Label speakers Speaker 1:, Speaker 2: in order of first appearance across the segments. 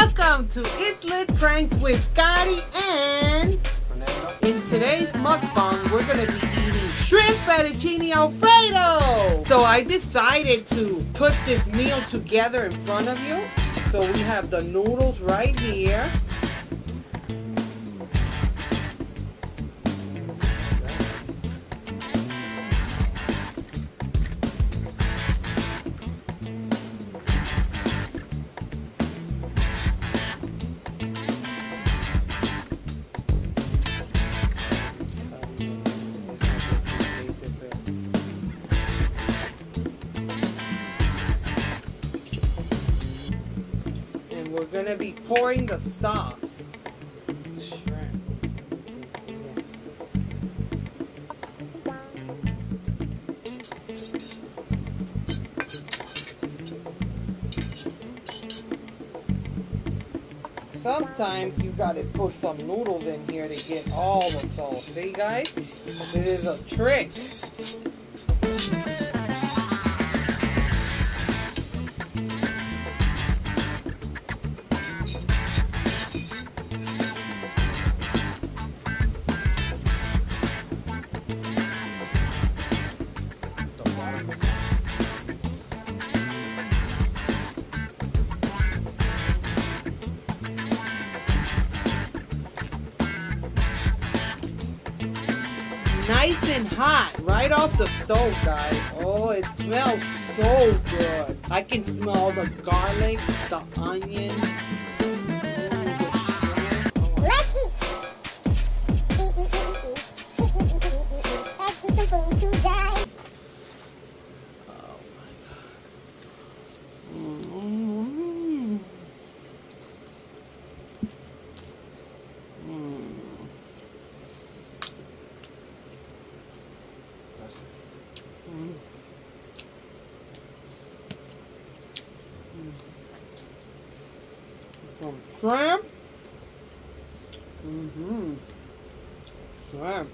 Speaker 1: Welcome to It's Lit Pranks with Scotty and in today's mukbang, we're going to be eating shrimp fettuccine Alfredo. So I decided to put this meal together in front of you. So we have the noodles right here. We're gonna be pouring the sauce. Shrimp. Sometimes you gotta put some noodles in here to get all the sauce. See, guys? It is a trick. Nice and hot, right off the stove, guys. Oh, it smells so good. I can smell the garlic, the onion, the shrimp.
Speaker 2: Let's eat. Let's eat some food today.
Speaker 1: Oh my God. Some shrimp. Shrimp.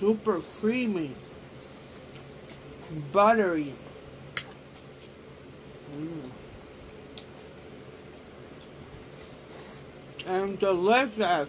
Speaker 1: Super creamy, buttery, and delicious.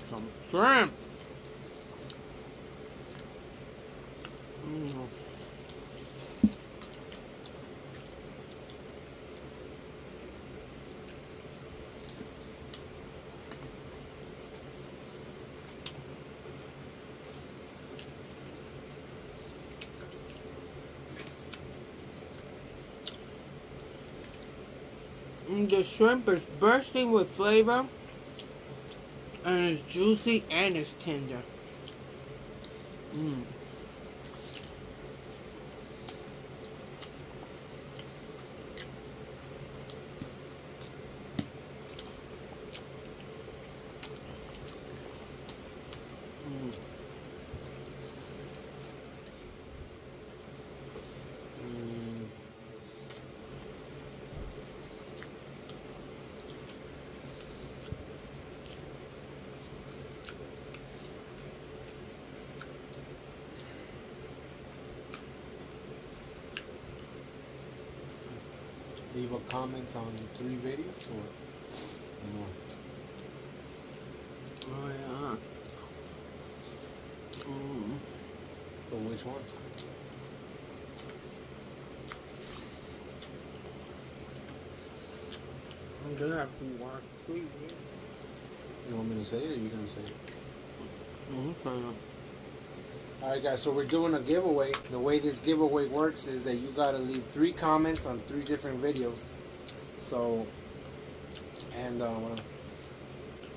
Speaker 1: Some shrimp. The shrimp is bursting with flavor, and it's juicy and it's tender.
Speaker 3: leave a comment on 3 videos or more?
Speaker 1: Oh yeah.
Speaker 3: Or which ones?
Speaker 1: I'm gonna have to watch 3 videos.
Speaker 3: You want me to say it or you gonna say it?
Speaker 1: Okay.
Speaker 3: Alright guys, so we're doing a giveaway. The way this giveaway works is that you gotta leave 3 comments on 3 different videos. So, and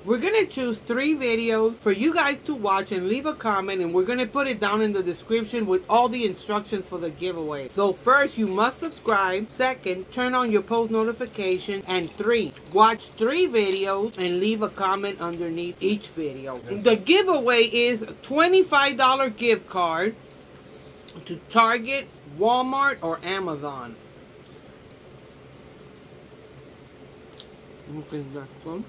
Speaker 1: we're gonna choose 3 videos for you guys to watch and leave a comment, and we're gonna put it down in the description with all the instructions for the giveaway. So first, you must subscribe. Second, turn on your post notification. And 3, watch 3 videos and leave a comment underneath each video.
Speaker 3: Yes.
Speaker 1: The giveaway is a $25 gift card to Target, Walmart, or Amazon. Okay, that's good.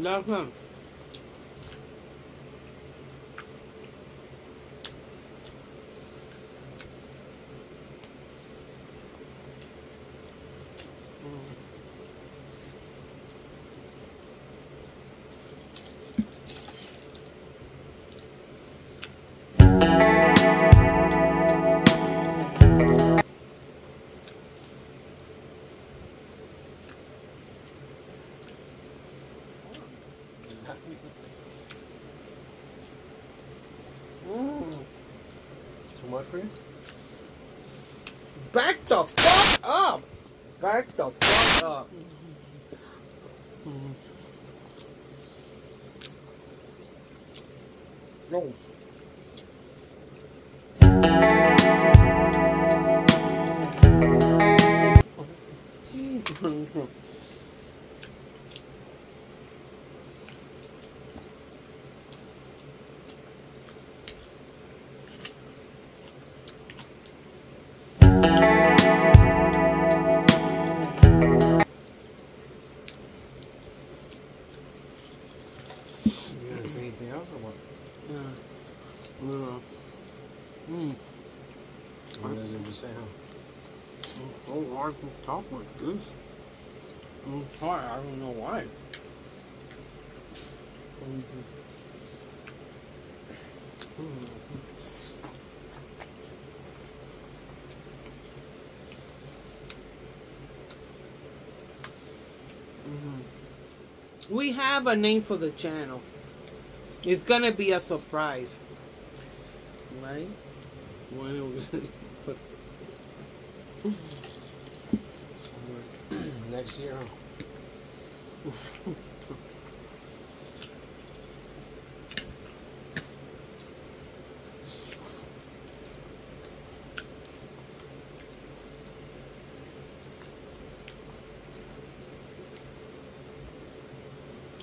Speaker 1: That's it.
Speaker 3: too much for you?
Speaker 1: Back the fuck up! Back the fuck up. No.
Speaker 3: You gonna say anything else or what? What does it say, huh?
Speaker 1: It's so hard to talk like this. It's hard, I don't know why. We have a name for the channel. It's gonna be a surprise, right? When are we gonna put
Speaker 3: Somewhere next year, huh?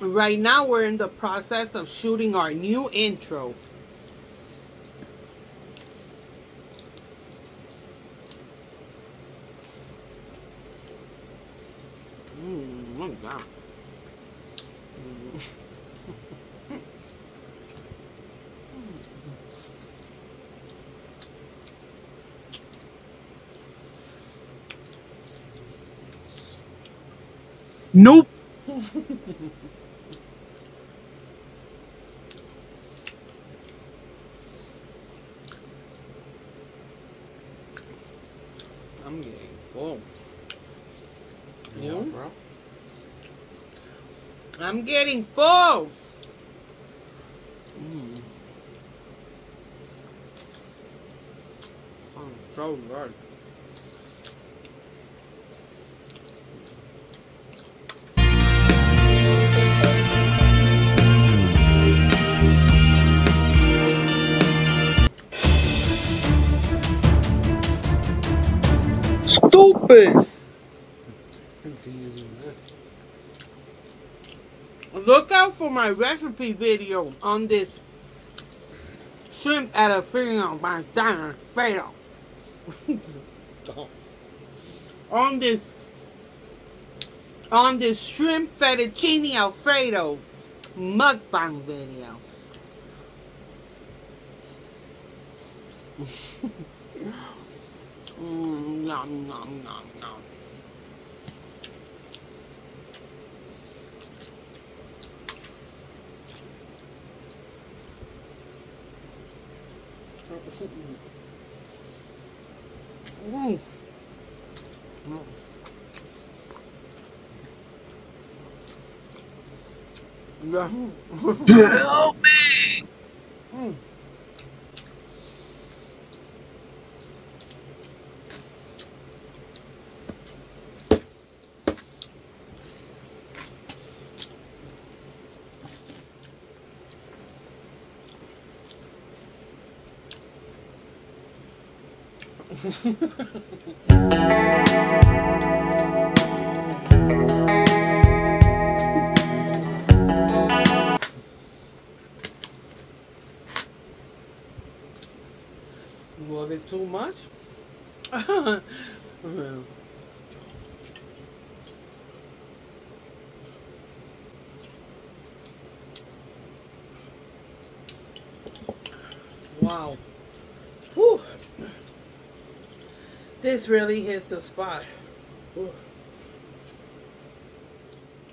Speaker 1: Right now, we're in the process of shooting our new intro. Look at that. Nope. I'm getting full.
Speaker 3: Yeah, bro.
Speaker 1: I'm getting full. Oh, so good. Stupid.
Speaker 3: To use this.
Speaker 1: Look out for my recipe video on this shrimp Alfredo by Alfredo. on this shrimp fettuccine Alfredo mukbang video. Nom nom nom nom.
Speaker 4: Help me!
Speaker 1: Was it too much? Wow. Whew. This really hits the spot. Whew.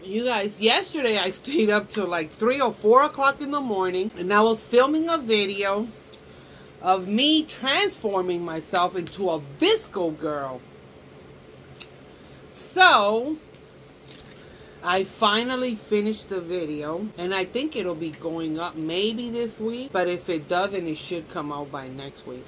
Speaker 1: You guys, yesterday I stayed up till like 3 or 4 o'clock in the morning, and I was filming a video of me transforming myself into a visco girl. So I finally finished the video, and I think it'll be going up maybe this week, but if it doesn't, it should come out by next week.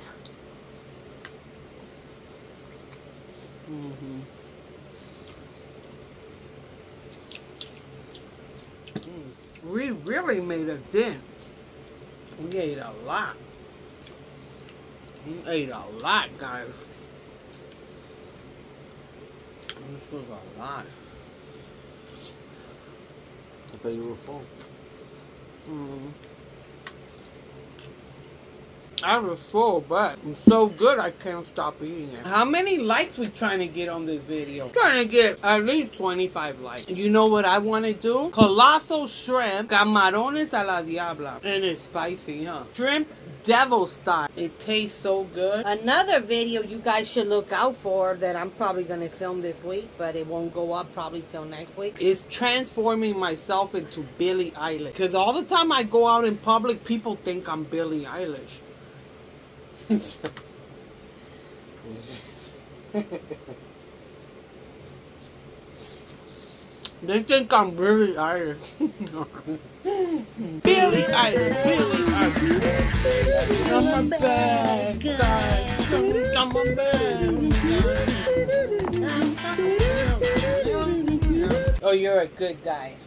Speaker 1: We really made a dent. We ate a lot. We ate a lot, guys. This was a lot.
Speaker 3: I thought you were full.
Speaker 1: I was full, but it's so good I can't stop eating it. How many likes we trying to get on this video? Trying to get at least 25 likes. You know what I want to do? Colossal shrimp, camarones a la diabla. And it's spicy, huh? Shrimp devil style. It tastes so good. Another video you guys should look out for that I'm probably going to film this week, but it won't go up probably till next week, is transforming myself into Billie Eilish. Because all the time I go out in public, people think I'm Billie Eilish. They think I'm Billie Eilish. Billie Eilish, Billie Eilish. I'm a bad guy. I'm a bad guy. Oh, you're a good guy.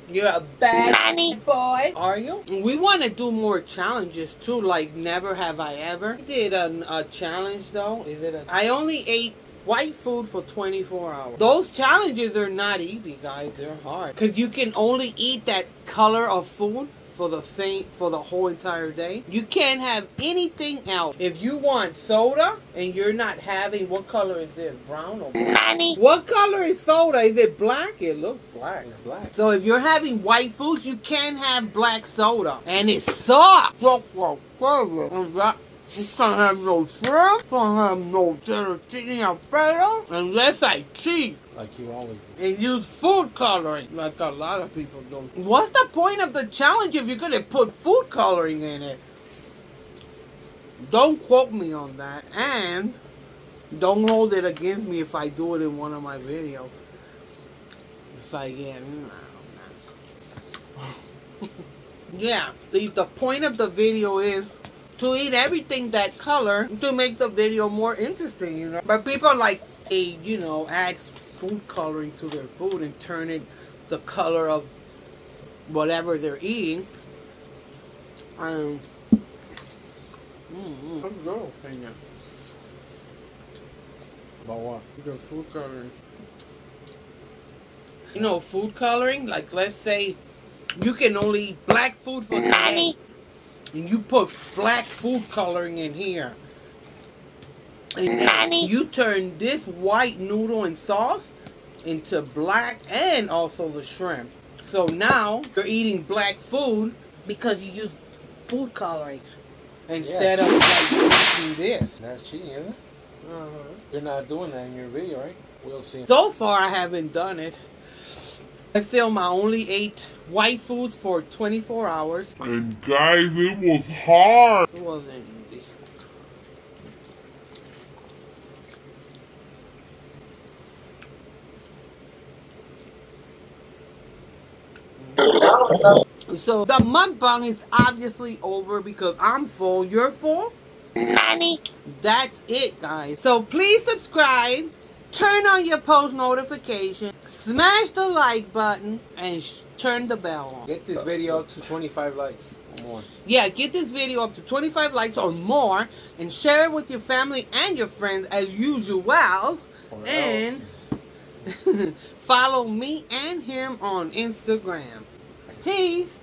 Speaker 1: You're a bad boy. Are you? We want to do more challenges too, like Never Have I Ever. I did a challenge though. I only ate white food for 24 hours. Those challenges are not easy, guys. They're hard. Because you can only eat that color of food for the whole entire day. You can't have anything else. If you want soda and you're not having, what color is this? Brown or black? What color is soda? Is it black? It looks black.
Speaker 3: It's black.
Speaker 1: So if you're having white foods, you can't have black soda. And it sucks. You can't have no shrimp, can't have no fettuccine Alfredo, unless I cheat.
Speaker 3: Like you always do.
Speaker 1: And use food coloring, like a lot of people do. What's the point of the challenge if you're going to put food coloring in it? Don't quote me on that. And don't hold it against me if I do it in one of my videos. If I get... Yeah, the point of the video is to eat everything that color to make the video more interesting, you know. But people like, you know, add food coloring to their food and turn it the color of whatever they're eating. What's your opinion?
Speaker 3: About what?
Speaker 1: The food coloring. you know, food coloring. Like, let's say you can only eat black food for today, and you put black food coloring in here. And you turn this white noodle and sauce into black and also the shrimp. So now you're eating black food because you use food coloring instead of like eating this.
Speaker 3: That's cheating, isn't it? You're not doing that in your video, right? We'll see.
Speaker 1: So far, I haven't done it. I filmed I only ate white foods for 24 hours.
Speaker 4: And guys, it was hard.
Speaker 1: It wasn't easy. So the mukbang is obviously over because I'm full. You're full? That's it, guys. So please subscribe, turn on your post notifications, smash the like button, and turn the bell on.
Speaker 3: Get this video up to 25 likes or more.
Speaker 1: Yeah, get this video up to 25 likes or more, and share it with your family and your friends as usual. And follow me and him on Instagram. Peace.